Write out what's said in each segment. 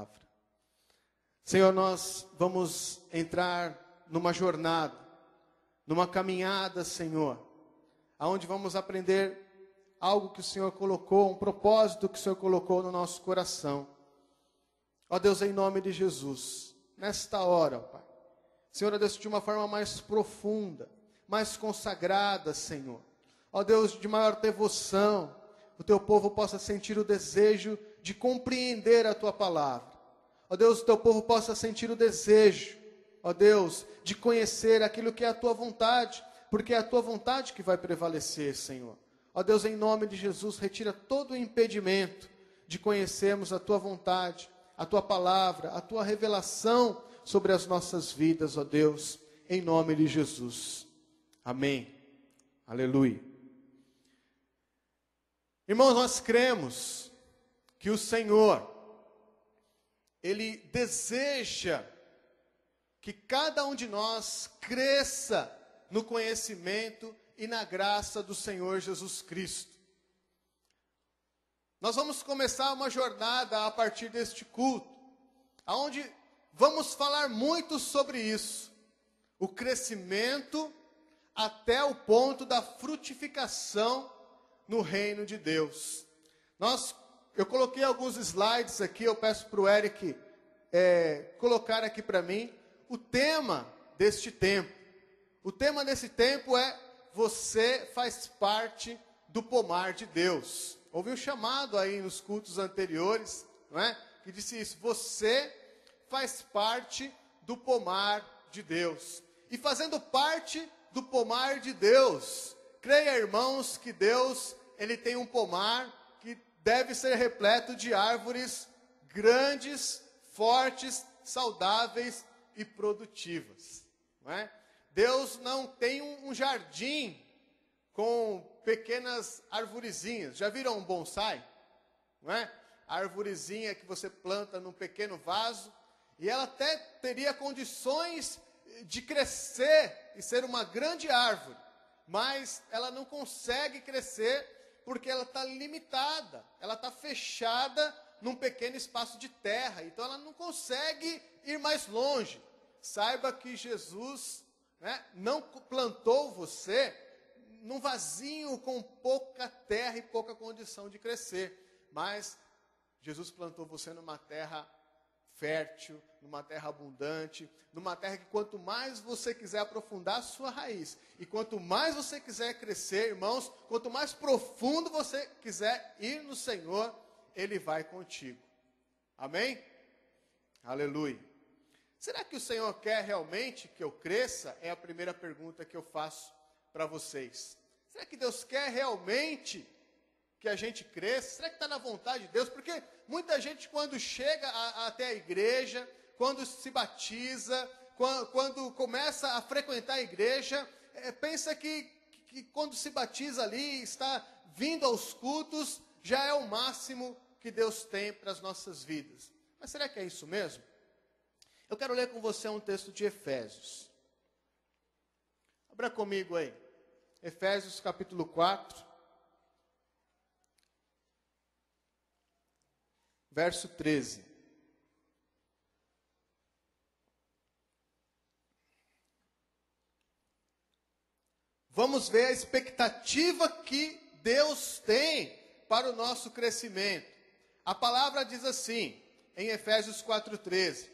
palavra. Senhor, nós vamos entrar numa jornada, numa caminhada, Senhor, aonde vamos aprender algo que o Senhor colocou, um propósito que o Senhor colocou no nosso coração. Ó Deus, em nome de Jesus, nesta hora, ó Pai, Senhor, ó Deus, de uma forma mais profunda, mais consagrada, Senhor, ó Deus, de maior devoção, o teu povo possa sentir o desejo de compreender a tua palavra. Ó Deus, o teu povo possa sentir o desejo, ó Deus, de conhecer aquilo que é a tua vontade, porque é a tua vontade que vai prevalecer, Senhor. Ó Deus, em nome de Jesus, retira todo o impedimento de conhecermos a tua vontade, a tua palavra, a tua revelação sobre as nossas vidas, ó Deus, em nome de Jesus. Amém. Aleluia. Irmãos, nós cremos que o Senhor, Ele deseja que cada um de nós cresça no conhecimento e na graça do Senhor Jesus Cristo. Nós vamos começar uma jornada a partir deste culto, onde vamos falar muito sobre isso, o crescimento até o ponto da frutificação no reino de Deus. Eu coloquei alguns slides aqui, eu peço para o Eric colocar aqui para mim o tema deste tempo. O tema desse tempo é: você faz parte do pomar de Deus. Houve um chamado aí nos cultos anteriores, não é? Que disse isso: você faz parte do pomar de Deus. E fazendo parte do pomar de Deus, creia, irmãos, que Deus, Ele tem um pomar que deve ser repleto de árvores grandes, fortes, saudáveis e produtivas, não é? Deus não tem um jardim com pequenas arvorezinhas. Já viram um bonsai? Não é? A arvorezinha que você planta num pequeno vaso, e ela até teria condições de crescer e ser uma grande árvore, mas ela não consegue crescer porque ela está limitada, ela está fechada num pequeno espaço de terra, então ela não consegue ir mais longe. Saiba que Jesus, né, não plantou você num vasinho com pouca terra e pouca condição de crescer, mas Jesus plantou você numa terra fértil, numa terra abundante, numa terra que quanto mais você quiser aprofundar a sua raiz, e quanto mais você quiser crescer, irmãos, quanto mais profundo você quiser ir no Senhor, Ele vai contigo. Amém? Aleluia. Será que o Senhor quer realmente que eu cresça? É a primeira pergunta que eu faço para vocês. Será que Deus quer realmente que a gente cresça? Será que está na vontade de Deus? Porque muita gente, quando chega até a igreja, quando se batiza, quando começa a frequentar a igreja, pensa que quando se batiza ali, está vindo aos cultos, já é o máximo que Deus tem para as nossas vidas. Mas será que é isso mesmo? Eu quero ler com você um texto de Efésios. Abra comigo aí. Efésios capítulo 4. Verso 13. Vamos ver a expectativa que Deus tem para o nosso crescimento. A palavra diz assim, em Efésios 4:13: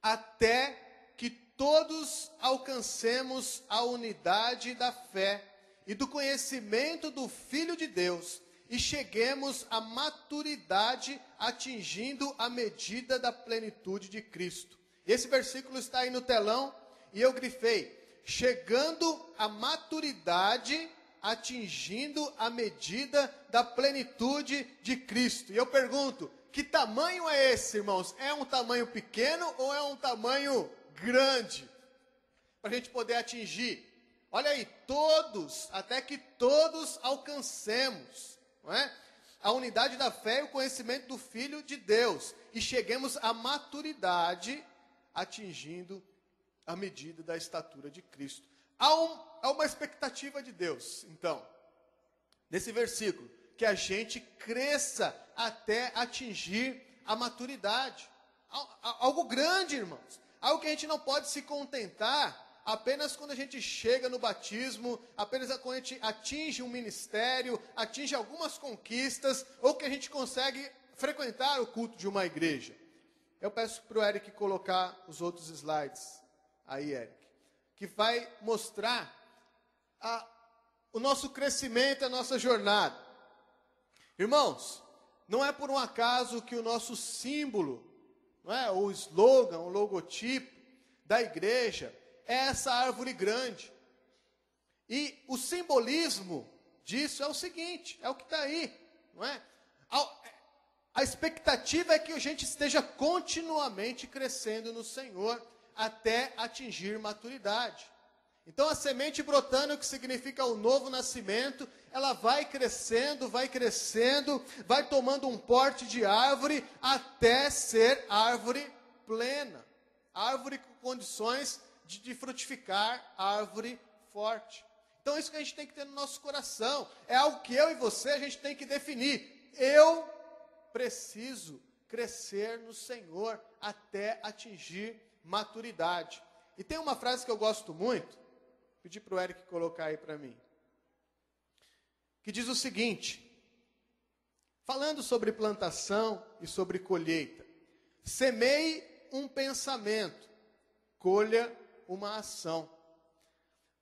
até que todos alcancemos a unidade da fé e do conhecimento do Filho de Deus, e cheguemos à maturidade, atingindo a medida da plenitude de Cristo. Esse versículo está aí no telão, e eu grifei: chegando à maturidade, atingindo a medida da plenitude de Cristo. E eu pergunto, que tamanho é esse, irmãos? É um tamanho pequeno ou é um tamanho grande? Para a gente poder atingir. Olha aí, todos, até que todos alcancemos, não é? A unidade da fé e o conhecimento do Filho de Deus, e cheguemos à maturidade, atingindo a medida da estatura de Cristo. Há uma expectativa de Deus, então, nesse versículo, que a gente cresça até atingir a maturidade. Algo grande, irmãos. Algo que a gente não pode se contentar apenas quando a gente chega no batismo, apenas quando a gente atinge um ministério, atinge algumas conquistas, ou que a gente consegue frequentar o culto de uma igreja. Eu peço para o Eric colocar os outros slides aí, Eric, que vai mostrar o nosso crescimento, a nossa jornada. Irmãos, não é por um acaso que o nosso símbolo, não é, o slogan, o logotipo da igreja é essa árvore grande. E o simbolismo disso é o seguinte, é o que está aí, não é? A expectativa é que a gente esteja continuamente crescendo no Senhor até atingir maturidade. Então a semente brotando, que significa o novo nascimento, ela vai crescendo, vai tomando um porte de árvore até ser árvore plena. Árvore com condições de frutificar, árvore forte. Então isso que a gente tem que ter no nosso coração. É algo que eu e você, a gente tem que definir. Eu preciso crescer no Senhor até atingir maturidade. E tem uma frase que eu gosto muito, pedi para o Eric colocar aí para mim, que diz o seguinte, falando sobre plantação e sobre colheita: semeie um pensamento, colha uma ação.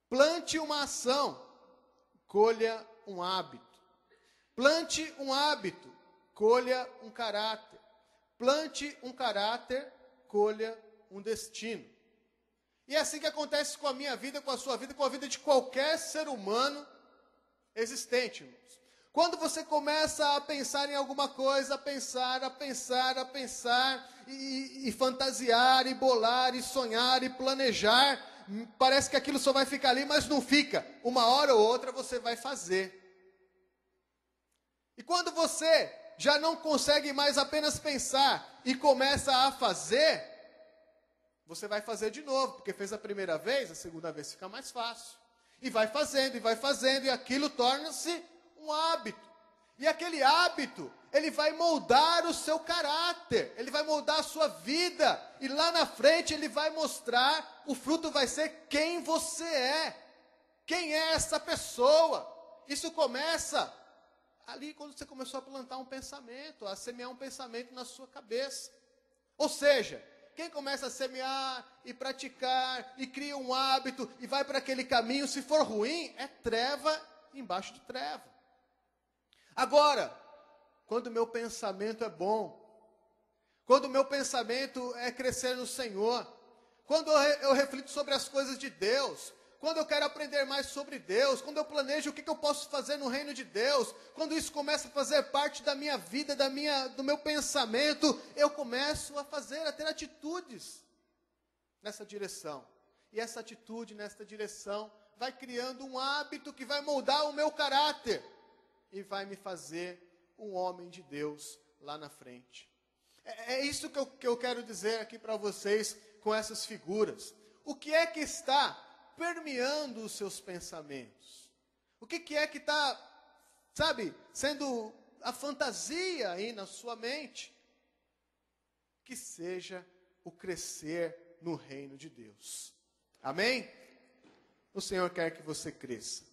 Plante uma ação, colha um hábito. Plante um hábito, colha um caráter. Plante um caráter, colha um destino. E é assim que acontece com a minha vida, com a sua vida, com a vida de qualquer ser humano existente, irmãos. Quando você começa a pensar em alguma coisa, a pensar, e fantasiar, e bolar, e sonhar, e planejar, parece que aquilo só vai ficar ali, mas não fica. Uma hora ou outra você vai fazer. E quando você já não consegue mais apenas pensar e começa a fazer, você vai fazer de novo, porque fez a primeira vez, a segunda vez fica mais fácil. E vai fazendo, e aquilo torna-se um hábito. E aquele hábito, ele vai moldar o seu caráter, ele vai moldar a sua vida. E lá na frente ele vai mostrar, o fruto vai ser quem você é. Quem é essa pessoa? Isso começa ali quando você começou a plantar um pensamento, a semear um pensamento na sua cabeça. Ou seja, quem começa a semear e praticar e cria um hábito e vai para aquele caminho, se for ruim, é treva embaixo de treva. Agora, quando o meu pensamento é bom, quando o meu pensamento é crescer no Senhor, quando eu reflito sobre as coisas de Deus, quando eu quero aprender mais sobre Deus, quando eu planejo o que eu posso fazer no reino de Deus, quando isso começa a fazer parte da minha vida, do meu pensamento, eu começo a ter atitudes nessa direção. E essa atitude nessa direção vai criando um hábito que vai moldar o meu caráter e vai me fazer um homem de Deus lá na frente. É isso que eu quero dizer aqui para vocês com essas figuras. O que é que está permeando os seus pensamentos? O que é que está, sendo a fantasia aí na sua mente? Que seja o crescer no reino de Deus. Amém? O Senhor quer que você cresça.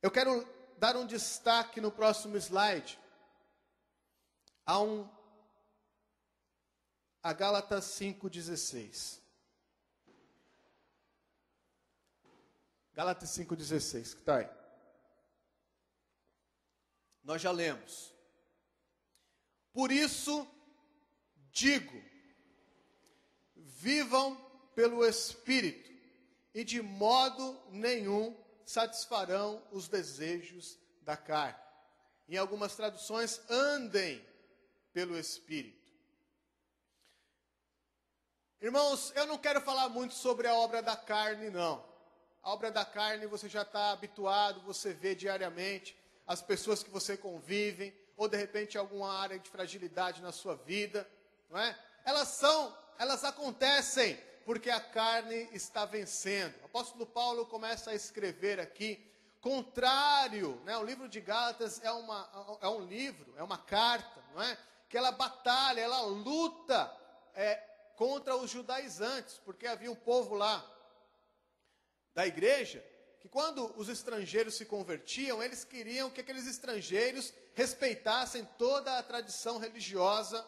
Eu quero dar um destaque no próximo slide a Gálatas 5,16. Gálatas 5,16, que está aí. Nós já lemos. Por isso, digo, vivam pelo Espírito, e de modo nenhum satisfarão os desejos da carne. Em algumas traduções, andem pelo Espírito. Irmãos, eu não quero falar muito sobre a obra da carne, não. A obra da carne você já está habituado, você vê diariamente as pessoas que você convive, ou de repente alguma área de fragilidade na sua vida, não é? Elas acontecem porque a carne está vencendo. O apóstolo Paulo começa a escrever aqui, contrário, né? O livro de Gálatas é um livro, é uma carta, não é? ela batalha, ela luta contra os judaizantes, porque havia um povo lá da igreja, que quando os estrangeiros se convertiam, eles queriam que aqueles estrangeiros respeitassem toda a tradição religiosa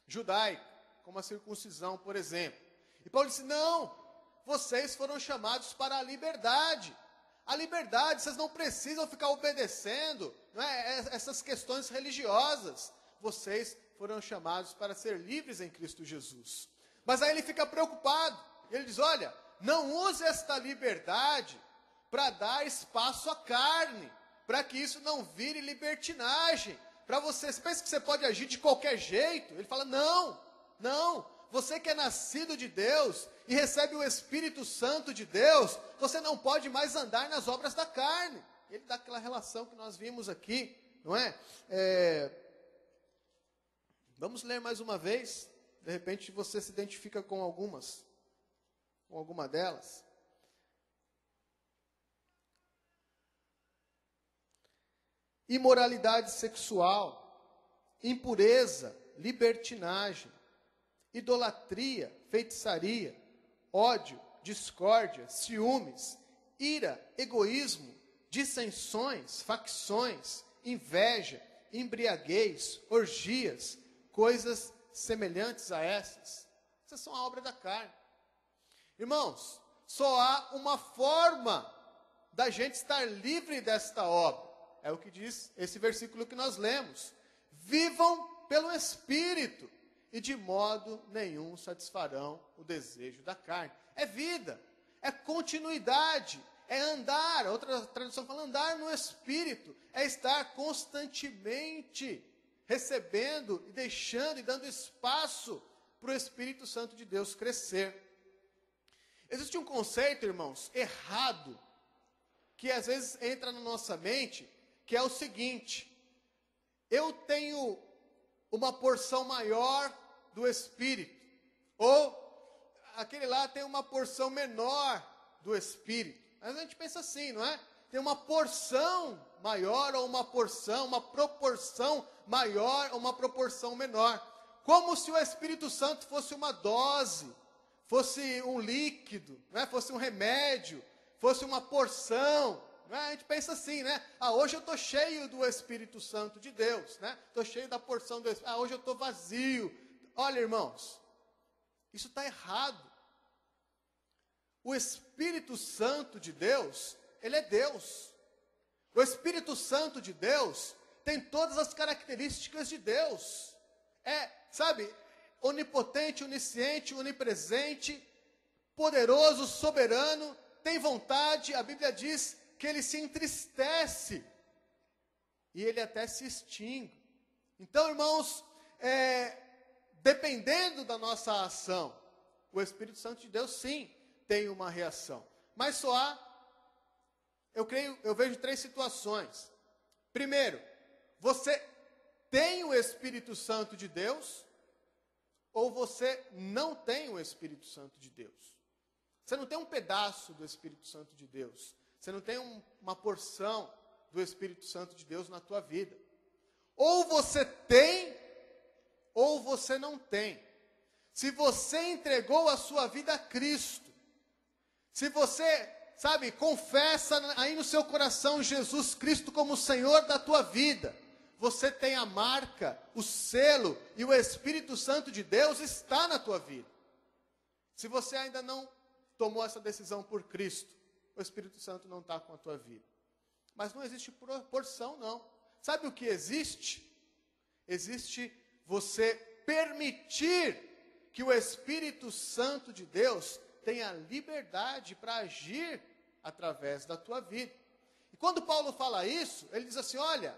judaica, como a circuncisão, por exemplo. E Paulo disse, não, vocês foram chamados para a liberdade. A liberdade, vocês não precisam ficar obedecendo, não é, essas questões religiosas. Vocês foram chamados para ser livres em Cristo Jesus. Mas aí ele fica preocupado. Ele diz, olha, não use esta liberdade para dar espaço à carne, para que isso não vire libertinagem. Para você pensa que você pode agir de qualquer jeito? Ele fala, não. Você que é nascido de Deus e recebe o Espírito Santo de Deus, você não pode mais andar nas obras da carne. Ele dá aquela relação que nós vimos aqui, não é? Vamos ler mais uma vez. De repente você se identifica com alguma delas. Imoralidade sexual, impureza, libertinagem, idolatria, feitiçaria, ódio, discórdia, ciúmes, ira, egoísmo, dissensões, facções, inveja, embriaguez, orgias, coisas semelhantes a essas. Essas são a obra da carne. Irmãos, só há uma forma da gente estar livre desta obra. É o que diz esse versículo que nós lemos. Vivam pelo Espírito, e de modo nenhum satisfarão o desejo da carne. É vida, é continuidade, é andar. Outra tradução fala andar no Espírito, é estar constantemente recebendo e deixando e dando espaço para o Espírito Santo de Deus crescer. Existe um conceito, irmãos, errado, que às vezes entra na nossa mente, que é o seguinte: eu tenho uma porção maior do Espírito, ou aquele lá tem uma porção menor do Espírito. Mas a gente pensa assim, não é? Tem uma porção maior ou uma proporção maior ou uma proporção menor. Como se o Espírito Santo fosse uma dose, fosse um líquido, não é? Fosse um remédio, fosse uma porção. Não é? A gente pensa assim, né? Hoje eu estou cheio do Espírito Santo de Deus, né? Estou cheio da porção do Espírito. Hoje eu estou vazio. Olha, irmãos, isso está errado. O Espírito Santo de Deus, ele é Deus. O Espírito Santo de Deus tem todas as características de Deus. Onipotente, onisciente, onipresente, poderoso, soberano, tem vontade. A Bíblia diz que ele se entristece e ele até se extingue. Então, irmãos, dependendo da nossa ação, o Espírito Santo de Deus, sim, tem uma reação. Mas só eu vejo 3 situações. Primeiro, você tem o Espírito Santo de Deus, ou você não tem o Espírito Santo de Deus. Você não tem um pedaço do Espírito Santo de Deus. Você não tem uma porção do Espírito Santo de Deus na tua vida. Ou você tem, ou você não tem. Se você entregou a sua vida a Cristo, se você, confessa aí no seu coração Jesus Cristo como o Senhor da tua vida, você tem a marca, o selo, e o Espírito Santo de Deus está na tua vida. Se você ainda não tomou essa decisão por Cristo, o Espírito Santo não está com a tua vida. Mas não existe porção, não. Sabe o que existe? Existe você permitir que o Espírito Santo de Deus tenha liberdade para agir através da tua vida. E quando Paulo fala isso, ele diz assim, olha,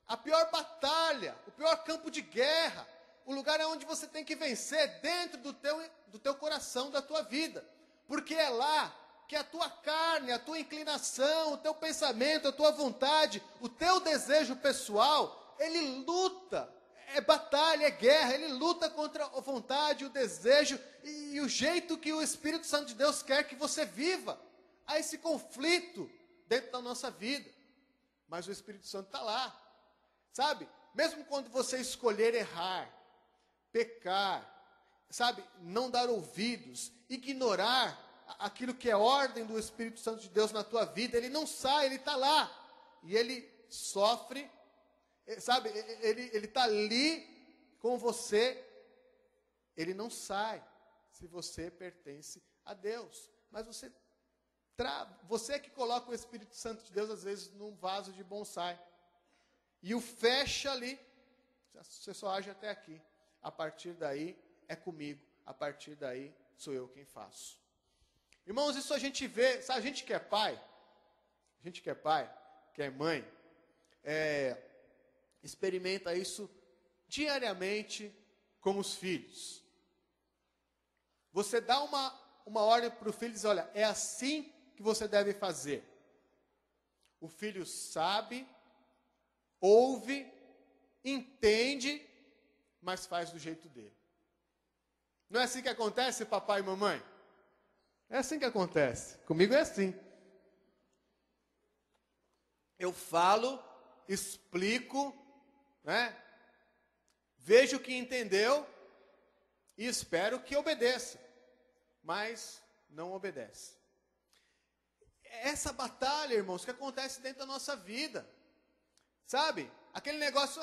a pior batalha, o pior campo de guerra, o lugar onde você tem que vencer dentro do teu coração, da tua vida. Porque é lá que a tua carne, a tua inclinação, o teu pensamento, a tua vontade, o teu desejo pessoal, ele luta, é batalha, é guerra, ele luta contra a vontade, o desejo e o jeito que o Espírito Santo de Deus quer que você viva. Há esse conflito dentro da nossa vida, mas o Espírito Santo está lá, mesmo quando você escolher errar, pecar, sabe, não dar ouvidos, ignorar aquilo que é ordem do Espírito Santo de Deus na tua vida, ele não sai, ele está lá. E ele sofre, sabe, ele está ali com você, ele não sai se você pertence a Deus. Mas você é que coloca o Espírito Santo de Deus, às vezes, num vaso de bonsai. E o fecha ali. Você só age até aqui. A partir daí, é comigo. A partir daí, sou eu quem faço. Irmãos, isso a gente vê, sabe, a gente que é pai, que é mãe, experimenta isso diariamente com os filhos. Você dá uma ordem para o filho e diz, olha, é assim que você deve fazer. O filho sabe, ouve, entende, mas faz do jeito dele. Não é assim que acontece, papai e mamãe? É assim que acontece. Comigo é assim. Eu falo, explico, né? Vejo que entendeu e espero que obedeça. Mas não obedece. Essa batalha, irmãos, que acontece dentro da nossa vida. Sabe? Aquele negócio,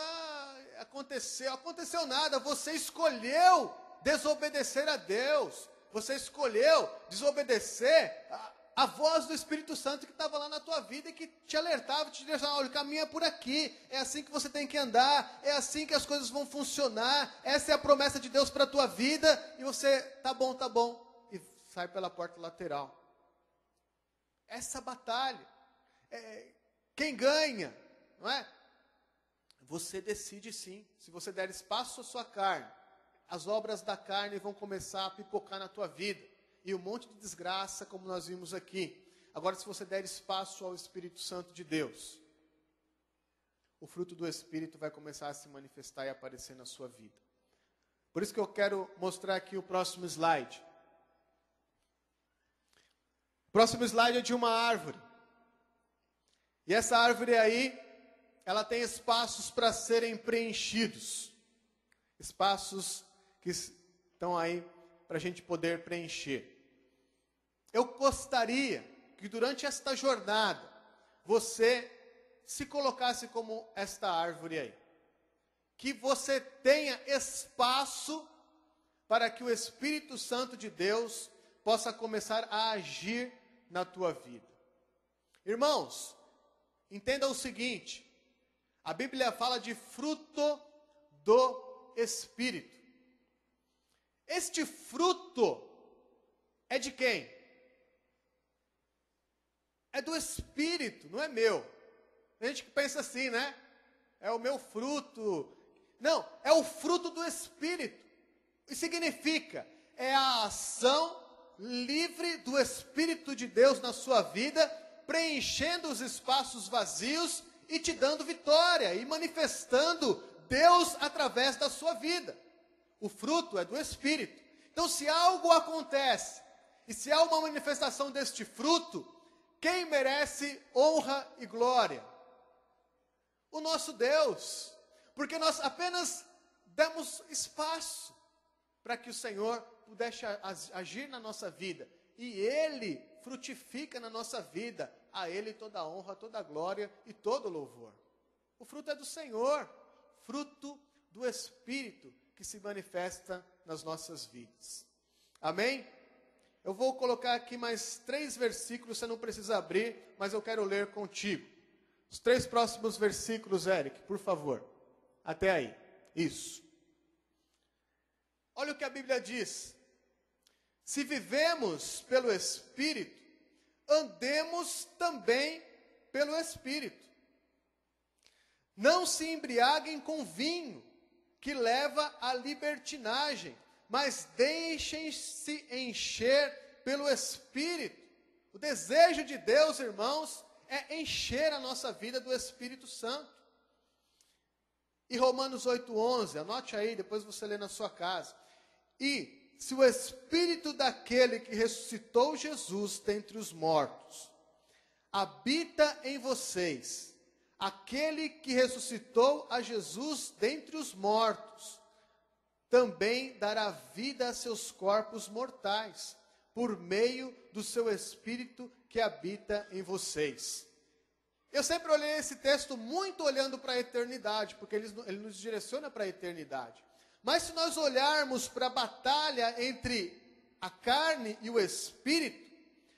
aconteceu nada. Você escolheu desobedecer a Deus. Você escolheu desobedecer a voz do Espírito Santo que estava lá na tua vida e que te alertava, te dizia, olha, caminha por aqui, é assim que você tem que andar, é assim que as coisas vão funcionar, essa é a promessa de Deus para a tua vida, e você, tá bom, e sai pela porta lateral. Essa batalha, quem ganha, não é? Você decide sim, se você der espaço à sua carne, as obras da carne vão começar a pipocar na tua vida. E um monte de desgraça, como nós vimos aqui. Agora, se você der espaço ao Espírito Santo de Deus, o fruto do Espírito vai começar a se manifestar e aparecer na sua vida. Por isso que eu quero mostrar aqui o próximo slide. O próximo slide é de uma árvore. E essa árvore aí, ela tem espaços para serem preenchidos. Espaços que estão aí para a gente poder preencher. Eu gostaria que durante esta jornada, você se colocasse como esta árvore aí. Que você tenha espaço para que o Espírito Santo de Deus possa começar a agir na tua vida. Irmãos, entenda o seguinte, a Bíblia fala de fruto do Espírito. Este fruto é de quem? É do Espírito, não é meu. Tem gente que pensa assim, né? É o meu fruto. Não, é o fruto do Espírito. Isso significa, é a ação livre do Espírito de Deus na sua vida, preenchendo os espaços vazios e te dando vitória, e manifestando Deus através da sua vida. O fruto é do Espírito. Então, se algo acontece, e se há uma manifestação deste fruto, quem merece honra e glória? O nosso Deus. Porque nós apenas demos espaço para que o Senhor pudesse agir na nossa vida. E Ele frutifica na nossa vida. A Ele toda a honra, toda a glória e todo o louvor. O fruto é do Senhor. Fruto do Espírito que se manifesta nas nossas vidas. Amém? Eu vou colocar aqui mais 3 versículos, você não precisa abrir, mas eu quero ler contigo. Os 3 próximos versículos, Eric, por favor. Até aí. Isso. Olha o que a Bíblia diz. Se vivemos pelo Espírito, andemos também pelo Espírito. Não se embriaguem com vinho, que leva à libertinagem, mas deixem-se encher pelo Espírito. O desejo de Deus, irmãos, é encher a nossa vida do Espírito Santo. E Romanos 8:11, anote aí, depois você lê na sua casa. E se o Espírito daquele que ressuscitou Jesus dentre os mortos habita em vocês, aquele que ressuscitou a Jesus dentre os mortos, também dará vida a seus corpos mortais, por meio do seu Espírito que habita em vocês. Eu sempre olhei esse texto muito olhando para a eternidade, porque ele nos direciona para a eternidade. Mas se nós olharmos para a batalha entre a carne e o Espírito,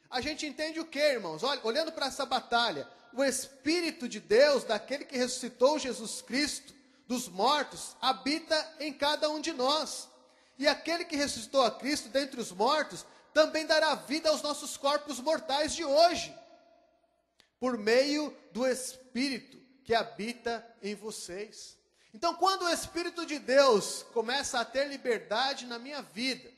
a gente entende o que, irmãos? Olha, olhando para essa batalha, o Espírito de Deus, daquele que ressuscitou Jesus Cristo dos mortos, habita em cada um de nós. E aquele que ressuscitou a Cristo dentre os mortos, também dará vida aos nossos corpos mortais de hoje, por meio do Espírito que habita em vocês. Então, quando o Espírito de Deus começa a ter liberdade na minha vida,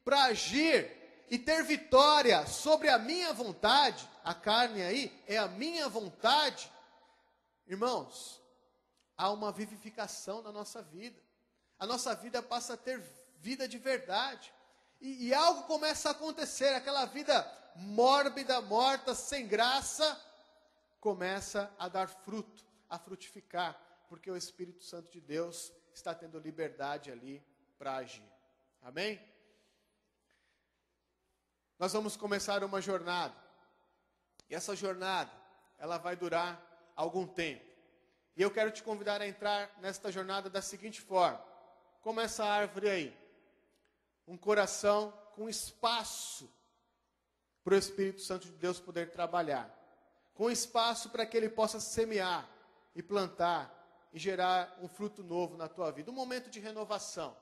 para agir e ter vitória sobre a minha vontade, a carne aí é a minha vontade, irmãos, há uma vivificação na nossa vida. A nossa vida passa a ter vida de verdade. E algo começa a acontecer, aquela vida mórbida, morta, sem graça, começa a dar fruto, a frutificar, porque o Espírito Santo de Deus está tendo liberdade ali para agir. Amém? Nós vamos começar uma jornada. E essa jornada, ela vai durar algum tempo. E eu quero te convidar a entrar nesta jornada da seguinte forma. Como essa árvore aí. Um coração com espaço para o Espírito Santo de Deus poder trabalhar. Com espaço para que ele possa semear e plantar e gerar um fruto novo na tua vida. Um momento de renovação.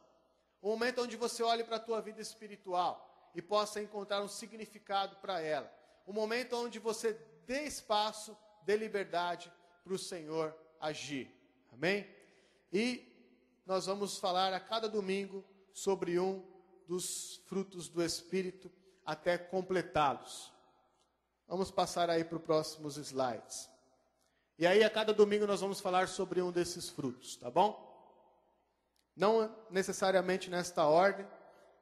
Um momento onde você olhe para a tua vida espiritual e possa encontrar um significado para ela. Um momento onde você dê espaço, dê liberdade para o Senhor agir. Amém? E nós vamos falar a cada domingo sobre um dos frutos do Espírito até completá-los. Vamos passar aí para os próximos slides. E aí a cada domingo nós vamos falar sobre um desses frutos, tá bom? Não necessariamente nesta ordem,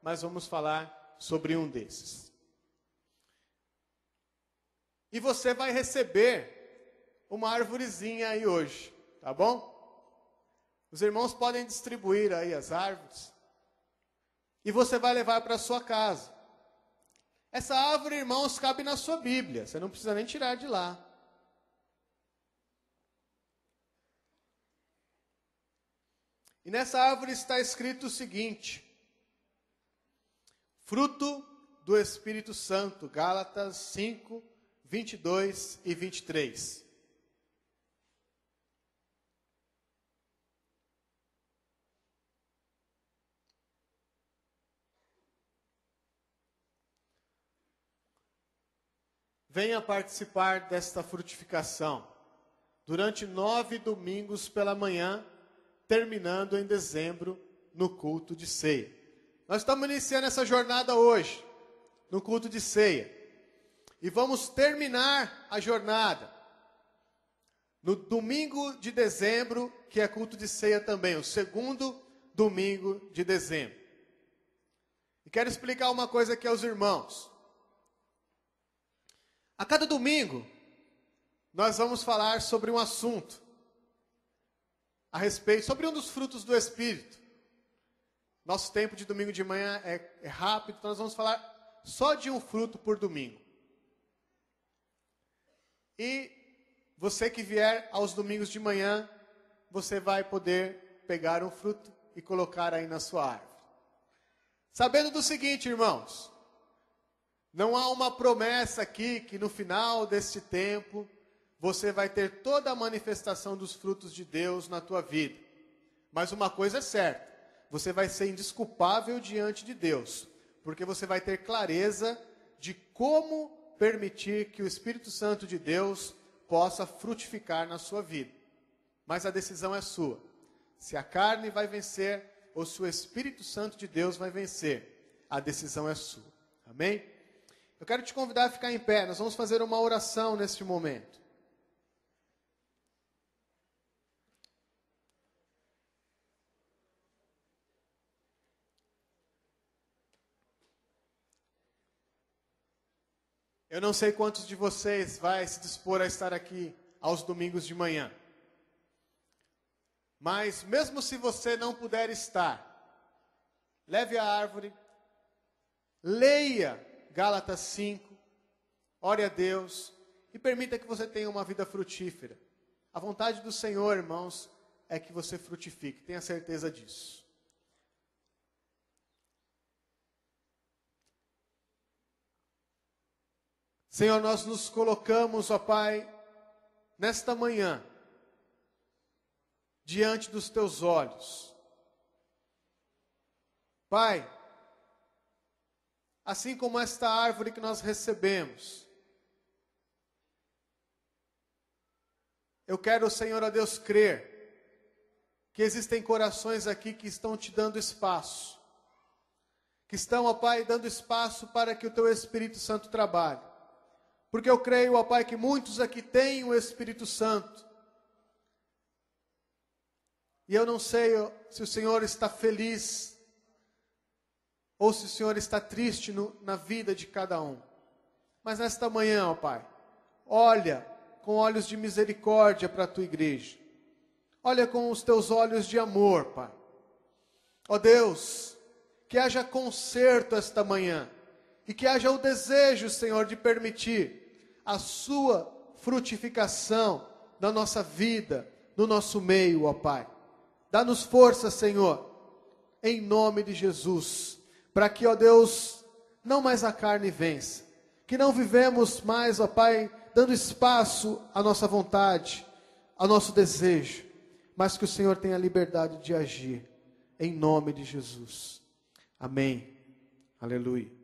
mas vamos falar sobre um desses. E você vai receber uma arvorezinha aí hoje, tá bom? Os irmãos podem distribuir aí as árvores. E você vai levar para a sua casa. Essa árvore, irmãos, cabe na sua Bíblia. Você não precisa nem tirar de lá. E nessa árvore está escrito o seguinte: fruto do Espírito Santo, Gálatas 5, 22 e 23. Venha participar desta frutificação durante 9 domingos pela manhã, terminando em dezembro no culto de ceia. Nós estamos iniciando essa jornada hoje, no culto de ceia. E vamos terminar a jornada no domingo de dezembro, que é culto de ceia também, o segundo domingo de dezembro. E quero explicar uma coisa aqui aos irmãos. A cada domingo, nós vamos falar sobre um assunto, sobre um dos frutos do Espírito. Nosso tempo de domingo de manhã é rápido, então nós vamos falar só de um fruto por domingo. E você que vier aos domingos de manhã, você vai poder pegar um fruto e colocar aí na sua árvore. Sabendo do seguinte, irmãos, não há uma promessa aqui que no final deste tempo você vai ter toda a manifestação dos frutos de Deus na tua vida. Mas uma coisa é certa, você vai ser indesculpável diante de Deus, porque você vai ter clareza de como permitir que o Espírito Santo de Deus possa frutificar na sua vida. Mas a decisão é sua. Se a carne vai vencer ou se o Espírito Santo de Deus vai vencer, a decisão é sua. Amém? Eu quero te convidar a ficar em pé. Nós vamos fazer uma oração neste momento. Eu não sei quantos de vocês vai se dispor a estar aqui aos domingos de manhã. Mas mesmo se você não puder estar, leve a árvore, leia Gálatas 5, ore a Deus e permita que você tenha uma vida frutífera. A vontade do Senhor, irmãos, é que você frutifique, tenha certeza disso. Senhor, nós nos colocamos, ó Pai, nesta manhã, diante dos Teus olhos. Pai, assim como esta árvore que nós recebemos, eu quero, Senhor, ó Deus, crer que existem corações aqui que estão Te dando espaço, que estão, ó Pai, dando espaço para que o Teu Espírito Santo trabalhe. Porque eu creio, ó Pai, que muitos aqui têm o Espírito Santo. E eu não sei se o Senhor está feliz ou se o Senhor está triste na vida de cada um. Mas nesta manhã, ó Pai, olha com olhos de misericórdia para a Tua igreja. Olha com os Teus olhos de amor, Pai. Ó Deus, que haja conserto esta manhã. E que haja o desejo, Senhor, de permitir a Sua frutificação na nossa vida, no nosso meio, ó Pai. Dá-nos força, Senhor, em nome de Jesus, para que, ó Deus, não mais a carne vença. Que não vivemos mais, ó Pai, dando espaço à nossa vontade, ao nosso desejo, mas que o Senhor tenha liberdade de agir, em nome de Jesus. Amém. Aleluia.